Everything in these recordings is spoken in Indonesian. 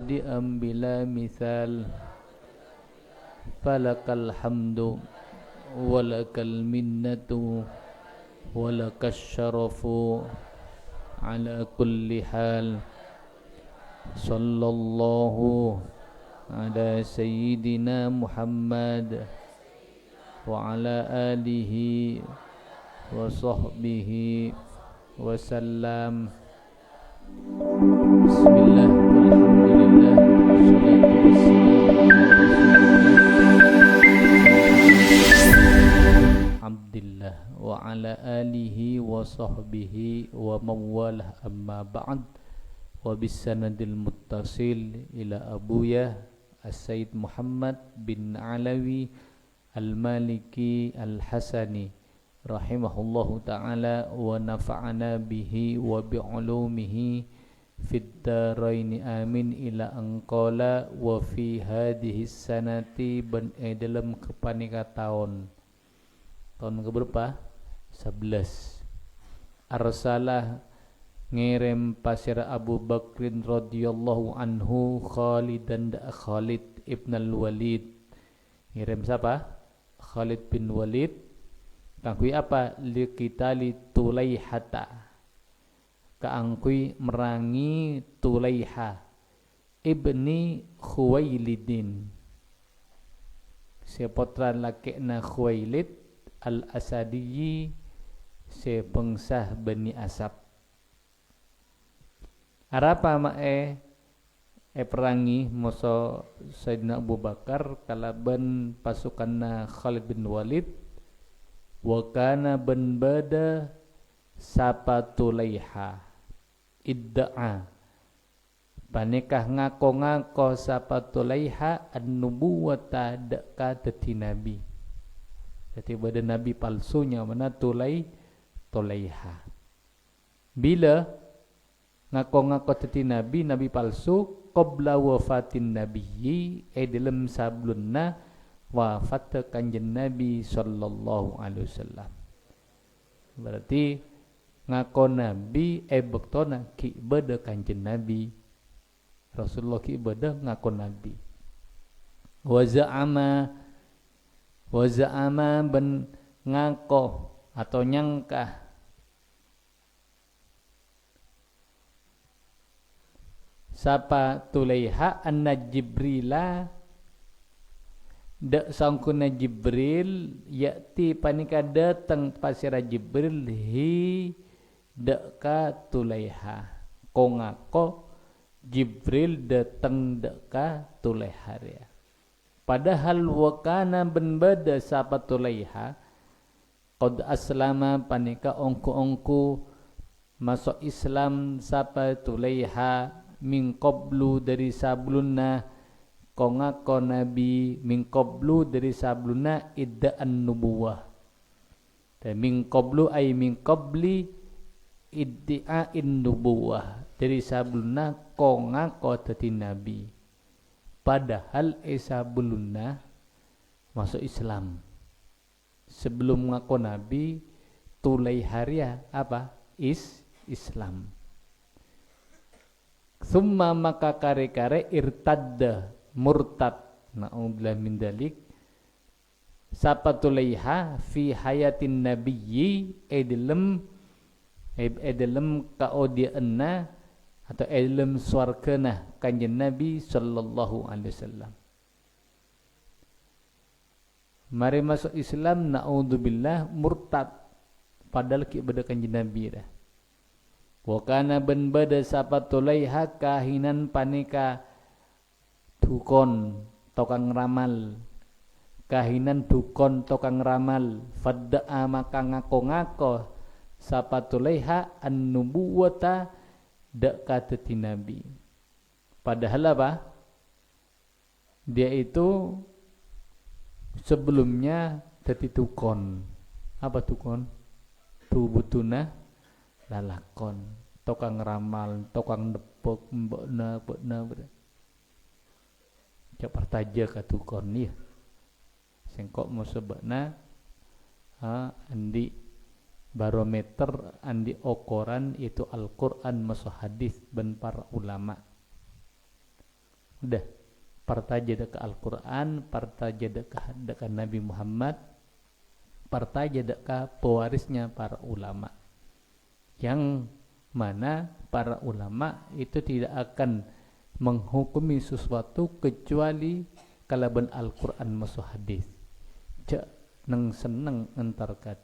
diam bila misal falakal hamdu walakal minnatu walakas syarafu ala kulli hal. Sallallahu ala sayyidina Muhammad wa ala alihi wa sahbihi wa sallam. Bismillah walhamdulillah wassalatu wassalamu Abdillah wa ala alihi wa sahbihi wa mawalah amma ba'd. Wa bisanadil muttasil ila abuya as-sayyid Muhammad bin Alawi al-Maliki al-Hasani rahimahullahu ta'ala wa nafa'ana bihi wa bi'ulumihi fid daraini amin ila anqala wa fi hadhihi sanati ban dalam kepanika tahun keberapa? 11. Arsalah ngirim pasir Abu Bakrin radhiyallahu anhu Khalid ibn al-Walid. Ngirim siapa? Khalid bin Walid. Kangkui apa? Liqitali Tulaihata. Kaangkui merangi Tulaiha ibni Khuwailidin. Sepotra lakina Khuwailid al-Asadiyi, sepengsah Bani Asad. Arapa mae perangi moso Sayyidina Abu Bakar kalaban pasukanna Khalid bin Walid wa kana ban bada sapatulaiha idda'a panikah ngako-ngako sapatulaiha an-nubuwata deka dadi nabi. Jadi bada nabi palsunya mana tulaiha. Bila ngako-ngako dadi nabi palsu qabla wafatin nabiyyi dalam sablunna wafat kanjeng Nabi sallallahu alaihi wasallam. Berarti ngako nabi bektona ki beda kanjeng Nabi Rasulullah ki beda ngako nabi. Wa za'ama ben ngako atau nyangka sapa tulaiha anna Jibrila dak sangkuna Jibril yakti panika datang pasira Jibril hi dak ka tulaiha kongako Jibril datang dak ka tulaiha ya. Padahal wakana ben bada sapa tulaiha qad aslama panika ongku masuk Islam sapa tulaiha min qablu dari sablunna kongako nabi min qablu dari sablunna idda'an nubuwah. Dan min qablu ay min qabli iddi'ain nubuwah dari sablunna kongako dadi nabi. Padahal sablunna masuk Islam. Sebelum ngaku nabi tulaiharia apa? Islam. Summa maka kare-kare irtadda murtad na'udzubillah min dalik sapa tulaiha fi hayatin nabiyyi edelem kaodianna atau edelem swargana kanjeng Nabi sallallahu alaihi wasallam. Mari masuk Islam na'udzubillah murtad padahal ki beda kanjeng Nabi dah. Wa kana ben bada sapa tulaiha kahinan panika dukon tokang ramal. Kahinan dukon tokang ramal. Fadda'a maka ngako-ngako sapa tulaiha an-nubuwata dak kadeti nabi. Padahal apa? Dia itu sebelumnya dadi dukon. Apa dukon? Tubutuna lalakon, tokang ramal, tokang nepok, mbokna cak partaja katukon ya. Sengkok mau sebabna andi barometer andi okoran itu Al-Quran masuk hadis ben para ulama. Udah, partaja ke Al-Quran, partaja ke Nabi Muhammad, partaja ke pewarisnya para ulama. Yang mana para ulama itu tidak akan menghukumi sesuatu kecuali kalaban Al-Quran masuk hadis. Cak neng seneng entar ka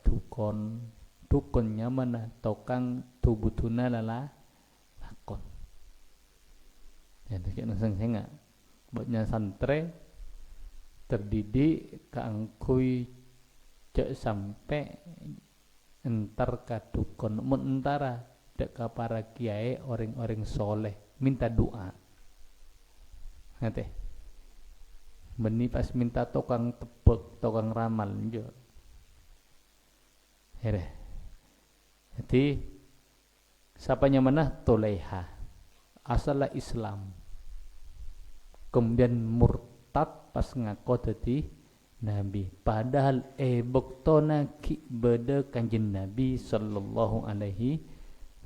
dukonnya mana tokang tubutuna lala lakon. Ya dek neng senga buatnya santre terdidik kaangkui cak sampai entar ka dukon mentara dek ka para kiai orang-orang soleh minta doa. Ngerti? Beni pas minta tokang tebek, tokang ramal njo. Here. Jadi sapanya mana Tulaiha. Asal Islam. Kemudian murtad pas ngaku dadi Nabi. Padahal bektona ki beda kanjeng Nabi sallallahu alaihi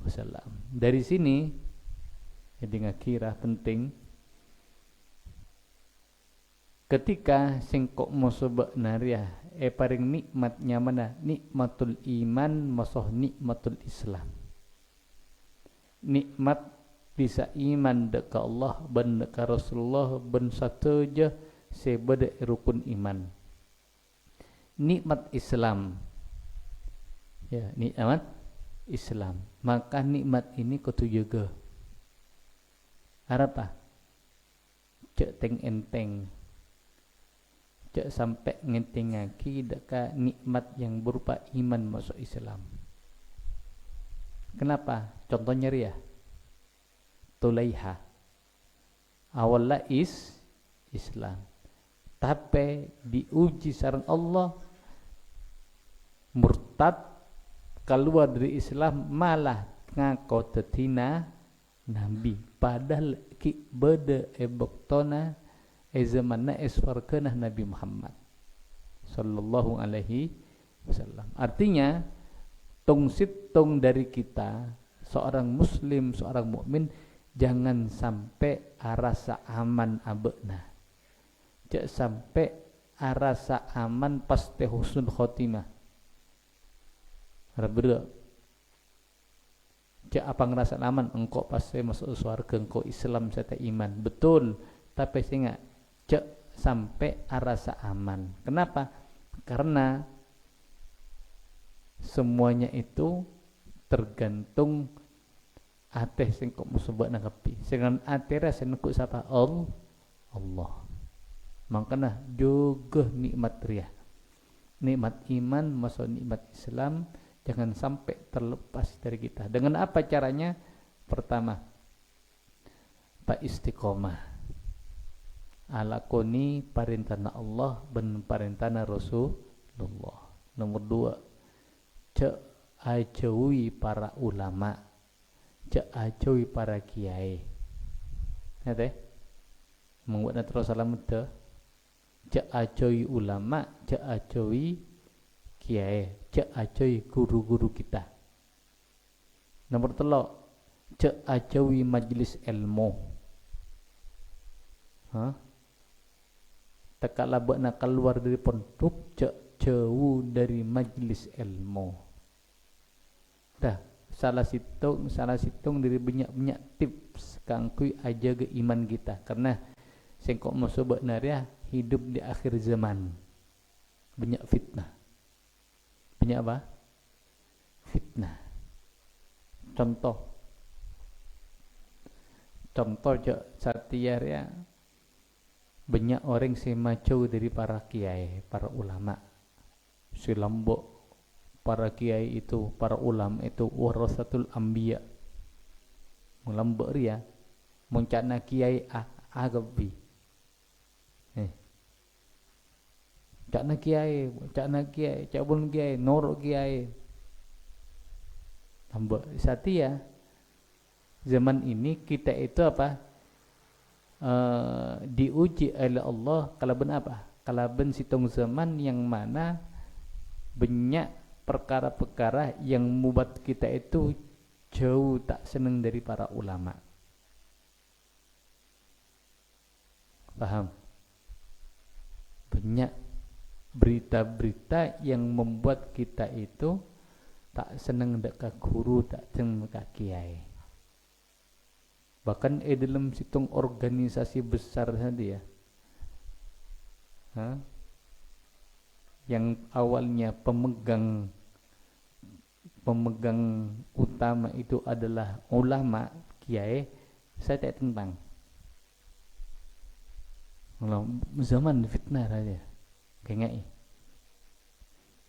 wasallam. Dari sini jadi ngakira penting ketika singkok mosobak nariah paring nikmatnya mana nikmatul iman masoh nikmatul Islam. Nikmat bisa iman deka Allah ben deka Rasulullah ben satu je sebeda rukun iman. Nikmat Islam, ya nikmat Islam. Maka nikmat ini kudu jaga. Apa? Cek teng enteng. Cek sampai ngentengaki deka nikmat yang berupa iman masuk Islam. Kenapa? Contohnya ya. Tulaiha. Awalnya Islam. Tapi diuji sareng Allah murtad keluar dari Islam malah ngaku tetina Nabi. Padahal ki beda ebektona zamanna esfarkenah Nabi Muhammad sallallahu alaihi wasallam. Artinya tung dari kita seorang muslim, seorang mukmin jangan sampai arasa aman abekna. Jangan sampai arasa aman pas teh husnul khotimah. Berbeda. Cak apa ngerasa aman engkau pas saya masuk surga engkau Islam saya iman. Betul, tapi saya enggak cak sampai arasa aman. Kenapa? Karena semuanya itu tergantung ateh sing kok musebak nangkepi. Sing atera sing kok sapa Allah. Makanya juga nikmat ria. Nikmat iman masuk nikmat Islam jangan sampai terlepas dari kita. Dengan apa caranya? Pertama, pak istiqomah. Alakoni parintana Allah ben parintana Rasulullah. Nomor 2, cek ajawi para ulama, cek ajawi para kiai. Ngerti? Membuatnya terus salam muda. Cek ajawi ulama, cek ajawi kiai, cek ajawi guru-guru kita. Nomor 3, cek ajawi majlis ilmu. Tekaklah buatna keluar dari pondok, cek jauh dari majlis ilmu. Dah salah situng dari banyak tips kangkui aja ke iman kita. Karena sengkok masuk nariah hidup di akhir zaman banyak fitnah. Banyak apa? Fitnah. Contoh cek satiar ya, banyak orang semacau dari para kiai, para ulama. Silambok para kiai itu, para ulama itu warasatul anbiya. Melambok ria, muncakna kiai agabi. Cakna kiai, cakbun kiai, norok kiai. Tambah satia. Zaman ini kita itu apa? Diuji oleh Allah kalaben apa? Kalaben situng zaman yang mana banyak perkara-perkara yang membuat kita itu jauh tak senang dari para ulama. Paham? Banyak berita-berita yang membuat kita itu tak senang dekat guru, tak senang dekat kiai. Bahkan dalam situng organisasi besar saja ya, yang awalnya pemegang utama itu adalah ulama, kiai, saya tak tentang. Zaman fitnah saja, kayak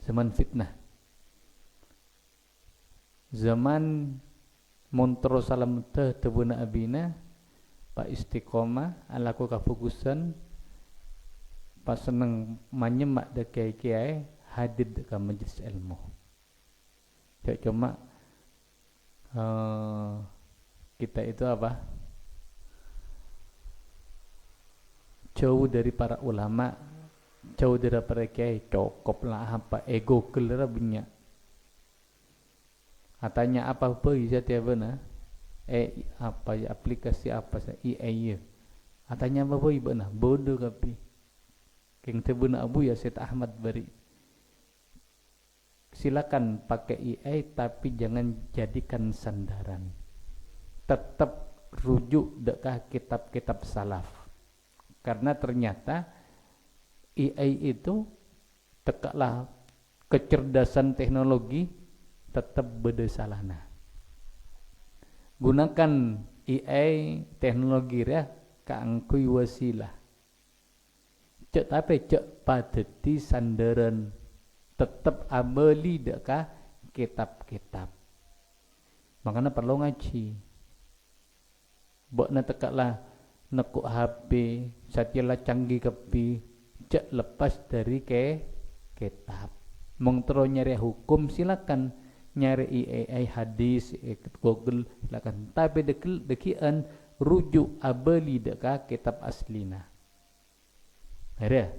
zaman fitnah, zaman montro salam tebuna abina, pak istiqomah, alaku kafokusan, pas seneng manyemak de kiai hadir ke majelis ilmu. Cuma kita itu apa? Jauh dari para ulama, jauh dari para kiai, cukup lah apa ego kelera banyak. Katanya apa bisa tiap benar? Apa ya aplikasi apa saya IA. Katanya apa boy benar? Bodoh kapi. Keng tebuna abu ya Syed Ahmad Bari. Silakan pakai AI tapi jangan jadikan sandaran. Tetap rujuk dekat kitab-kitab salaf. Karena ternyata AI itu tekaklah kecerdasan teknologi tetap beda salahna. Gunakan AI teknologi ya kaangkui wasilah. Cek tapi cek padeti sandaran tetap ameli dekat kitab-kitab. Makanya perlu ngaji. Bokna tekaklah nekuk HP, satilah canggih kepi, cek lepas dari kitab. Mengtero nyari hukum silakan, nyari AI hadis, Google silakan. Tapi dekian rujuk abeli dekat kitab aslina. Ada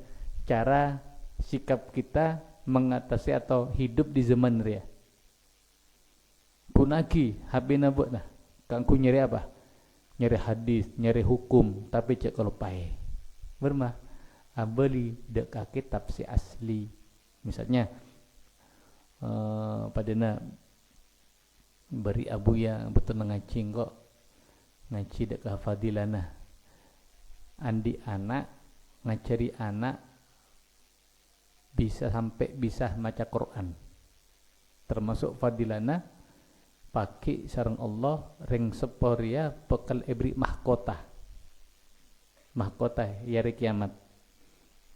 cara sikap kita mengatasi atau hidup di zaman ria. Punagi HP nabut nah, kangku nyari apa? Nyari hadis, nyari hukum, tapi cek kalau pai. Bermah, abeli dekat kitab si asli. Misalnya, padana beri abu yang betul ngaji kok, ngaji dekat fadilana. Andi anak, ngajari anak, bisa sampai bisa maca Quran. Termasuk fadilana, pakai sarang Allah ring seporia bekal ebri mahkota ya hari kiamat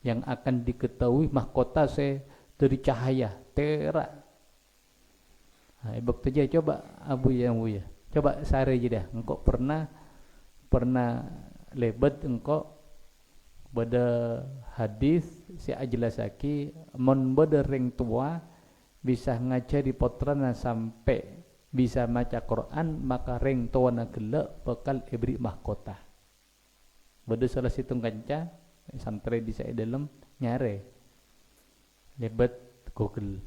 yang akan diketahui mahkota saya dari cahaya terak. Ibak saja coba abu yang buya coba sare je dah engkau pernah lebat engkau pada hadis si ajelasaki mon pada ring tua bisa ngajari potrana sampai bisa maca Quran maka ring tuana gelak bakal ibri mahkota. Bada salah situng kanca santri di saya dalam nyare lebat Google.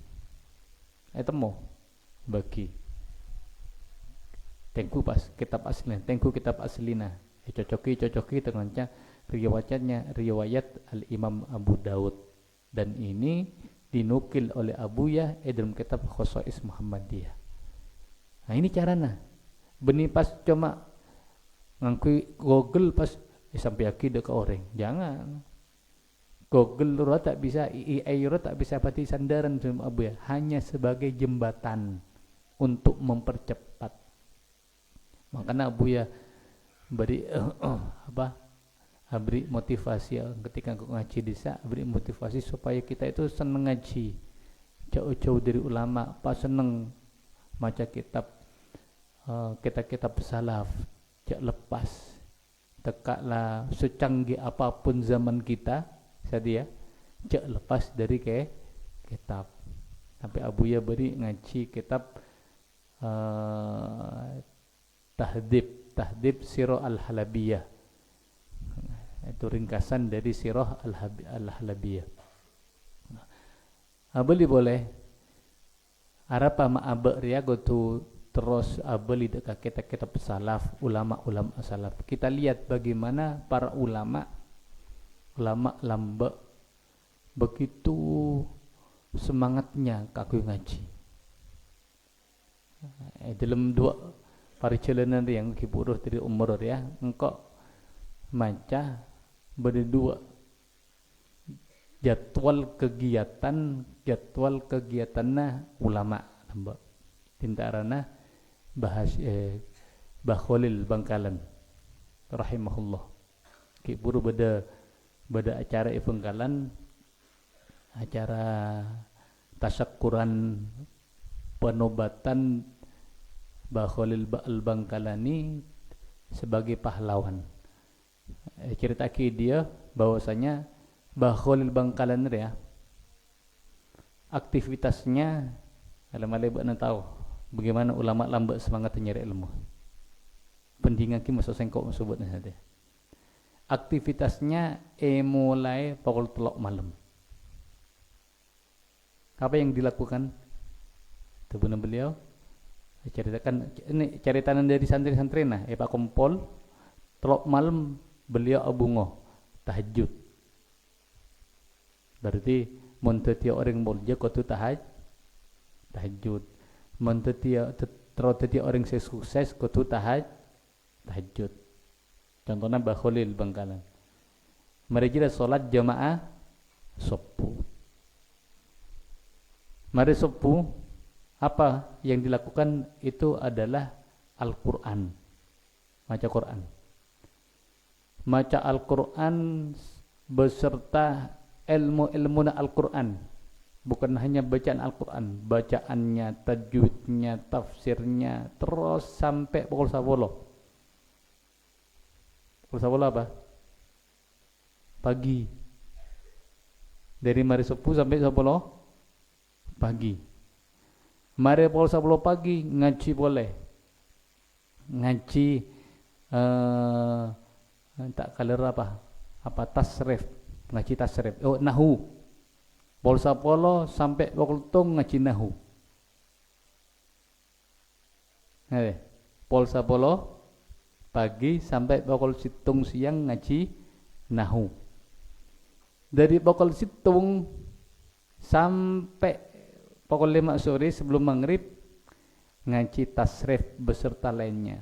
Temu bagi tengku pas kitab aslina, tengku kitab aslina. Cocoki dengan riwayat Al-Imam Abu Daud dan ini dinukil oleh Abuya dalam kitab Khosais Muhammadiyah. Nah ini caranya. Benih pas cuma ngangkui Google pas sampai akidah ke orang. Jangan. Google lu tak bisa, AI lu tak bisa pati sandaran sama Abu ya. Hanya sebagai jembatan untuk mempercepat. Makanya Abu ya beri beri motivasi ketika aku ngaji desa, beri motivasi supaya kita itu seneng ngaji. Jauh-jauh dari ulama, pas seneng maca kitab kitab salaf, jak lepas tekaklah secanggih apapun zaman kita sadia jak lepas dari kitab. Sampai Abuya beri ngaji kitab tahdib Sirah Al-Halabiyah, itu ringkasan dari Sirah Al-Halabiyah. Boleh Arapa ma'abak ria gotu terus abeli dekat kitab-kitab salaf, ulama-ulama salaf. Kita lihat bagaimana para ulama ulama lamba begitu semangatnya kaku ngaji. Dalam dua perjalanan yang kipuruh dari umur ya, engkau maca berdua jadwal kegiatannya ulama lamba tintarana bahas Bah Khalil Bangkalan rahimahullah kiburu beda acara Bangkalan, acara tasyakuran penobatan Bah Khalil Bangkalani sebagai pahlawan. Cerita dia bahwasanya Bah Khalil Bangkalan ya aktivitasnya alam-alam buat tahu bagaimana ulama lambat semangat nyari ilmu. Pendingan ki masuk sengkok sebutnya saja. Aktivitasnya mulai pukul 3 malam. Apa yang dilakukan? Tubuh beliau ceritakan ini ceritaan dari santri-santri nah Pak Kompol 3 malam beliau abungo tahajud. Berarti montetia orang bolja kau tu tahajud. Montetia orang sukses kau tu tahajud. Contohnya Bah Khalil Bangkalan. Mereka solat jamaah subuh. Mari subuh apa yang dilakukan itu adalah Al-Quran. Baca Quran. Baca Al-Quran beserta ilmu-ilmu Al-Quran, bukan hanya bacaan Al-Quran, bacaannya, tajwidnya, tafsirnya, terus sampai pukul 10. Pukul 10 apa? Pagi. Dari mari subuh sampai 10 pagi. Mari pukul 10 pagi ngaji boleh. Ngaji tak kaler apa? Apa tasrif. Ngaji tasrif, nahu. Pukul 10 sampai pukul tung ngaji nahu. Pukul 10 pagi sampai pukul situng siang ngaji nahu. Dari pukul situng sampai pukul 5 sore sebelum maghrib ngaji tasrif beserta lainnya.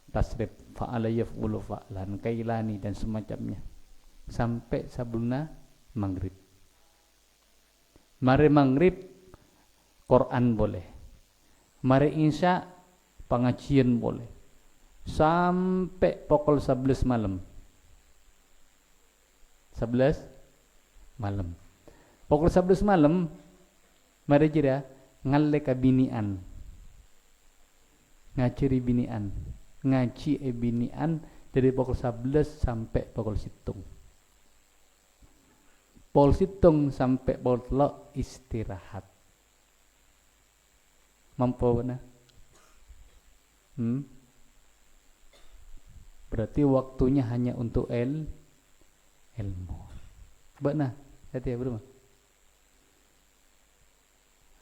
Tasrif fa'ala yaf'ulu fa'lan, kailani dan semacamnya. Sampai sebelum maghrib. Mari maghrib Quran boleh. Mari isya pengajian boleh. Sampai pukul 11 malam. 11 malam. Pukul 11 malam mari jira ngalle kabinian. Ngaciri binian. Ngaji binian dari pukul 11 sampai pukul 7. Pukul 7 sampai pukul 3 istirahat. Mampu benar? Berarti waktunya hanya untuk ilmu. Benar? Hati ya bro.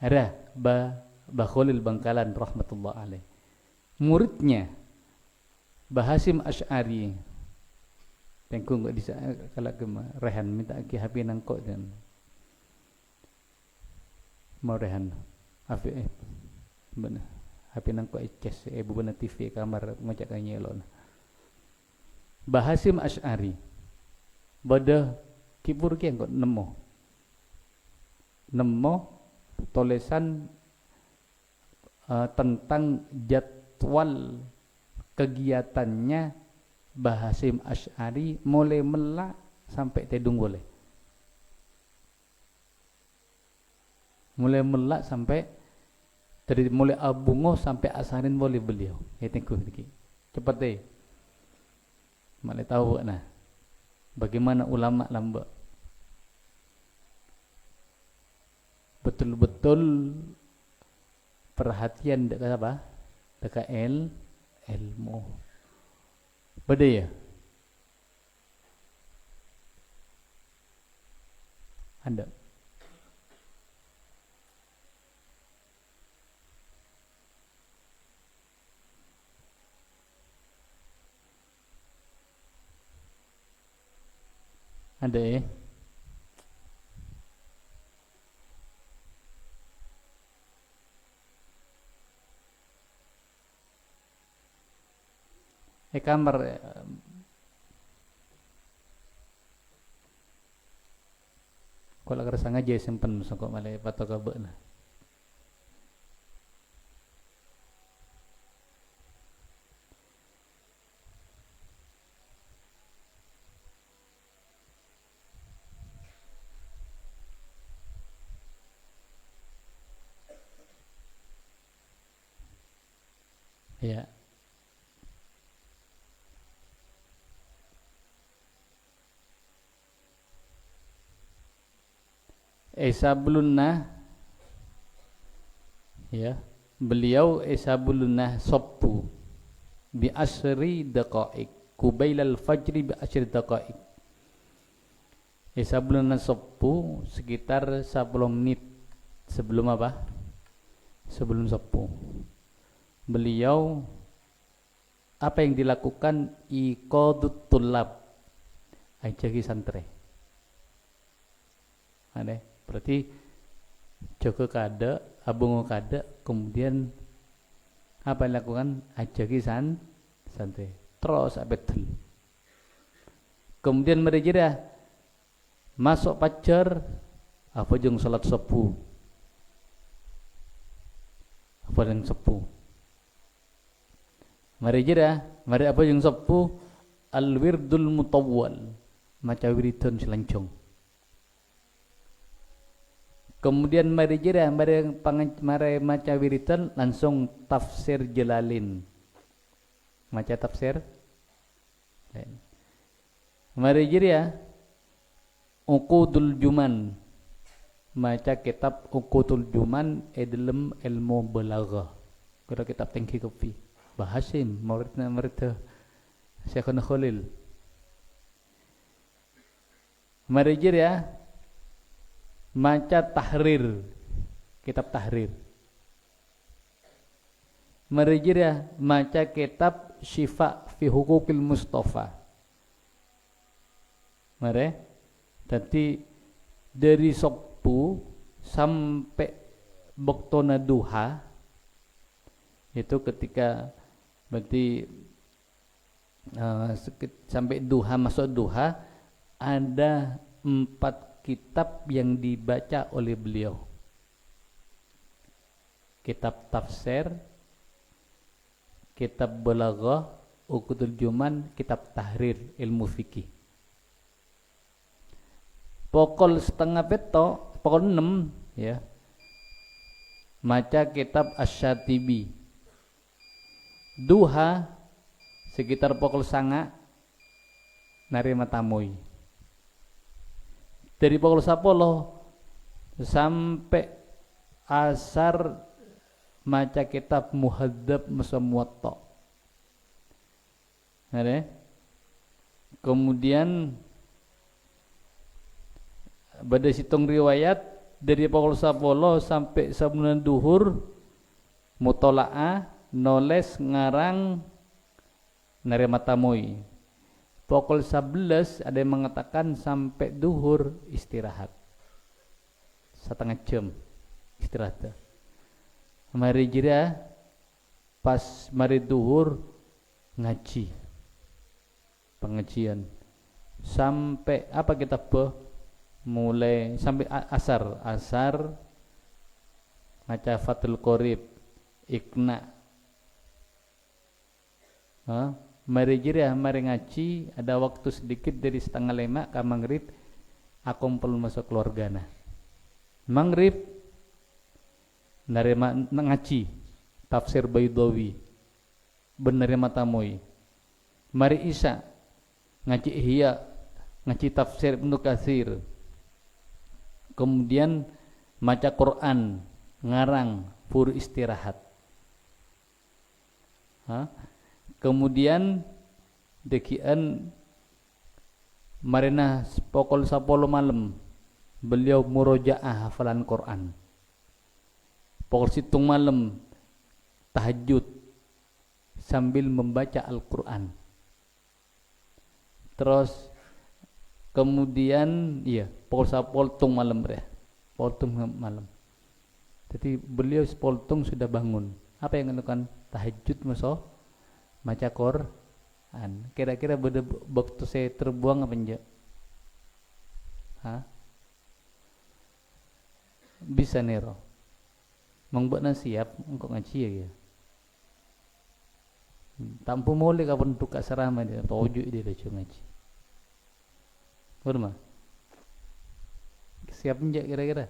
Ada Bah Khalil Bangkalan rahmatullah alaih. Muridnya Bah Hasim Asy'ari. Tengku enggak bisa kalau ke rehan minta ke HP nangkok dan mau rehan HP benar HP nangkok eces benar TV kamar ngajak nyelon. Bah Hasim Asy'ari bada kibur ki engko nemo tulisan tentang jadwal kegiatannya Bah Hasim Asy'ari mulai melak sampai tedung boleh. Mulai melak sampai dari mulai abungo sampai asarin boleh beliau. Tengku dikit. Cepat deh. Malai tahu nah. Bagaimana ulama lamba betul-betul perhatian dekat apa? Dekat ilmu. Beda ya? Anda Ada ya? Kamar kalau kerasa ngaji simpen sangkok malai patok kabeh nah. Ya. Sabulunna ya, beliau sabulunna sabbu bi asri daqaiq kubailal fajri bi asri daqaiq. Sabulunna sabbu sekitar 10 menit sebelum apa? Sebelum sabbu. Beliau apa yang dilakukan? Iqadut tulab, ajagi santri. Aneh. Berarti Joko kada, abungo kada, kemudian apa yang dilakukan? Ajaki santri. Terus betul. Kemudian mereka masuk pacar, apa jeng salat subuh. Apa yang subuh? Mereka apa jeng subuh? Al-wirdul mutawwal, maca wiridan selancong. Kemudian mari maca wiridan langsung tafsir Jalalin. Maca tafsir. Mari Uqudul Juman. Maca kitab Uqudul Juman dalam ilmu balaghah. Kira kitab tengki kopi. Bahasim murid Syekhuna Khalil. Mari maca tahrir, kitab tahrir. Mari maca kitab Syifa fi Huquqil Mustafa. Mari. Jadi dari subuh sampai waktuna duha itu ketika berarti sampai duha, masuk duha ada 4 kitab yang dibaca oleh beliau. Kitab tafsir, kitab balaghah, Uqudul Juman, kitab tahrir, ilmu fikih. Pukul setengah peto, pukul 6 ya. Maca kitab Asy-Syatibi. Duha sekitar pukul 9 narima tamui. Dari pukul 10 sampai asar maca kitab Muhadzab Muwatta. Kemudian pada situng riwayat dari pukul 10 sampai sebelum duhur mutola'ah, noles, ngarang, nerima tamui. Pukul 11 ada yang mengatakan sampai duhur istirahat. Setengah jam istirahat. Mari pas mari duhur ngaji. Pengajian. Sampai apa kita mulai sampai asar maca Fathul Qorib, Iqna. Mari ngaji, ada waktu sedikit dari setengah 5 ke maghrib, aku perlu masuk keluargana. Maghrib narima ngaji tafsir Baydawi, benerima tamui. Mari isya ngaji Ihya, ngaji tafsir Ibnu Katsir. Kemudian maca Quran, ngarang, pur istirahat. Kemudian dekian marina pukul 10 malam beliau murojaah hafalan Quran. Pukul 7 malam tahajud sambil membaca Al-Quran. Terus Kemudian polsa poltung malam ya. Poltung malam. Jadi beliau poltung sudah bangun. Apa yang dilakukan? Tahajud maca Quran. Kira-kira waktu saya terbuang apa enggak? Bisa nero. Membuat siap untuk ngaji ya. Tampu molek kapan tukak serama dia, tojuk dia dah ngaji. Berma. Siap enggak kira-kira?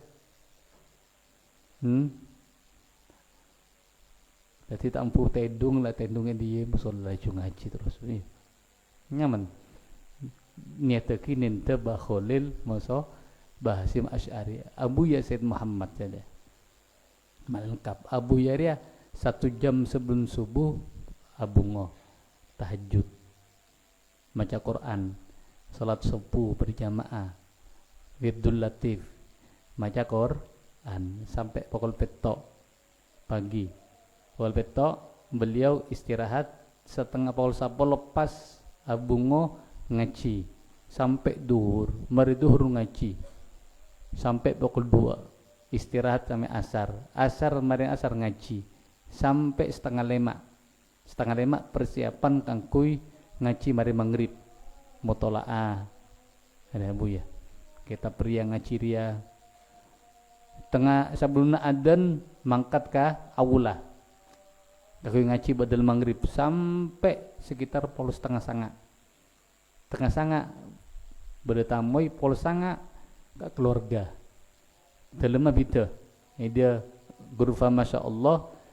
Jadi tampu tendungnya dia musola ngaji terus. Nyaman. Niat kinin teba Khalil masa Bahasim Asy'ari. Abu Ya Said Muhammad saja. Malengkap. Abu Ya dia 1 jam sebelum subuh abungo tahajud, baca Quran, salat subuh berjamaah, wirdul latif, baca Quran sampai pukul petok pagi. Pukul petok beliau istirahat setengah pukul 10 lepas abungo ngaji sampai duhur, mari duhur ngaji sampai pukul 2 istirahat sampai asar mari asar ngaji sampai setengah 5 persiapan kangkui ngaji mari maghrib mutolaah ada Bu ya kita pria ngaji ria tengah sebelum adzan mangkat ka aula kangkui ngaji badal maghrib sampai sekitar pukul tengah sanga bertamoy pukul sanga ke keluarga dalam bida dia guru fa masyaallah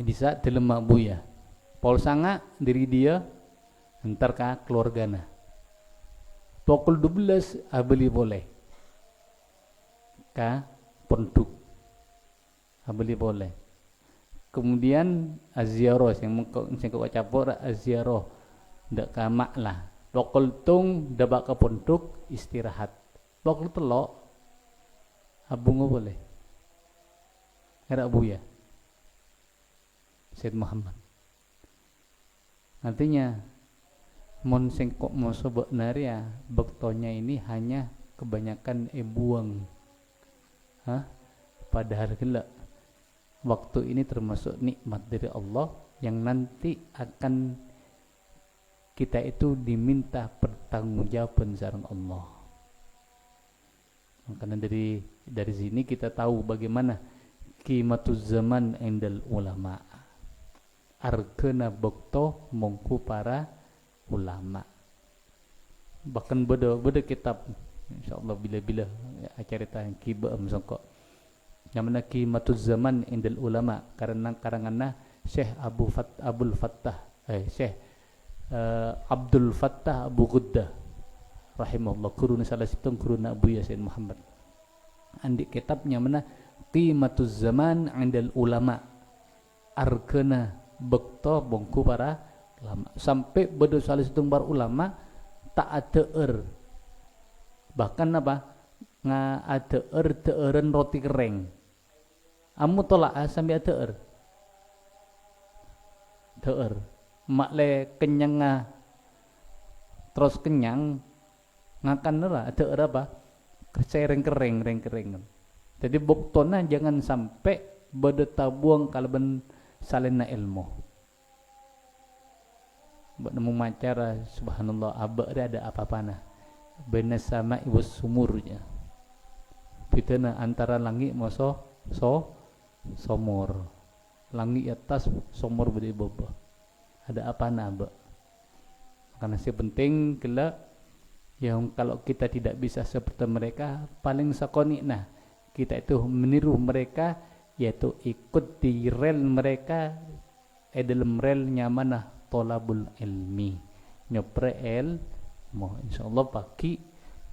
bisa dalam buya pol sanga diri dia entar ka keluargana pukul 12 abeli boleh ka penduk abeli boleh kemudian aziarah yang kau capur aziarah ndak ka mak lah pukul tung debak ke penduk istirahat pukul telok abungo boleh era buya Said Muhammad. Artinya mon sengkok mo sebenarnya bektonya ini hanya kebanyakan buang. Padahal gelak waktu ini termasuk nikmat dari Allah yang nanti akan kita itu diminta pertanggungjawaban sareng Allah. Karena dari sini kita tahu bagaimana qimatuz zaman indal ulama. Argana bekto mongku para ulama. Bahkan beda kitab insyaallah bila-bila acarita yang kiba amsangko. Yang mana qimatuz zaman indal ulama karena karanganna Syekh Abdul Fattah Abu Ghuddah rahimahullah kuruna salah situng kuruna Abu Yasin Muhammad. Andi kitabnya mana qimatuz zaman indal ulama. Argana bekto bongku para ulama sampai bedo salah situng bar ulama tak ada bahkan apa ada teeren roti kering amu tolak sampai ada makle kenyang terus kenyang ngakan nera ada apa reng kering jadi boktona jangan sampai bedo tabuang kalben salena ilmu buat nemu macara subhanallah abak ada apa-apa nah benes sama ibu sumurnya bedana antara langit moso somor langit atas somor bede bobo ada apa nah abak karena si penting kelak yang kalau kita tidak bisa seperti mereka paling sakoni nah kita itu meniru mereka yaitu ikut di rel mereka dalam relnya mana tolabul ilmi nyopre ilmu insyaallah pagi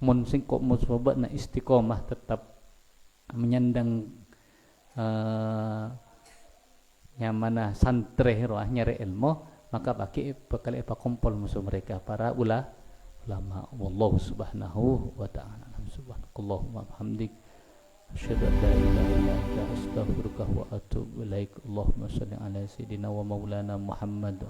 mun sing kok musabak na istiqomah tetap menyandang nyamana santre roh nyari ilmu maka pagi bakal kumpul musuh mereka para ulama wallahu subhanahu wa ta'ala subhanakallahumma hamdik asyhadu an la ilaha illa anta astaghfiruka wa atubu ilaik. Allahumma shalli ala sayidina wa maulana Muhammad.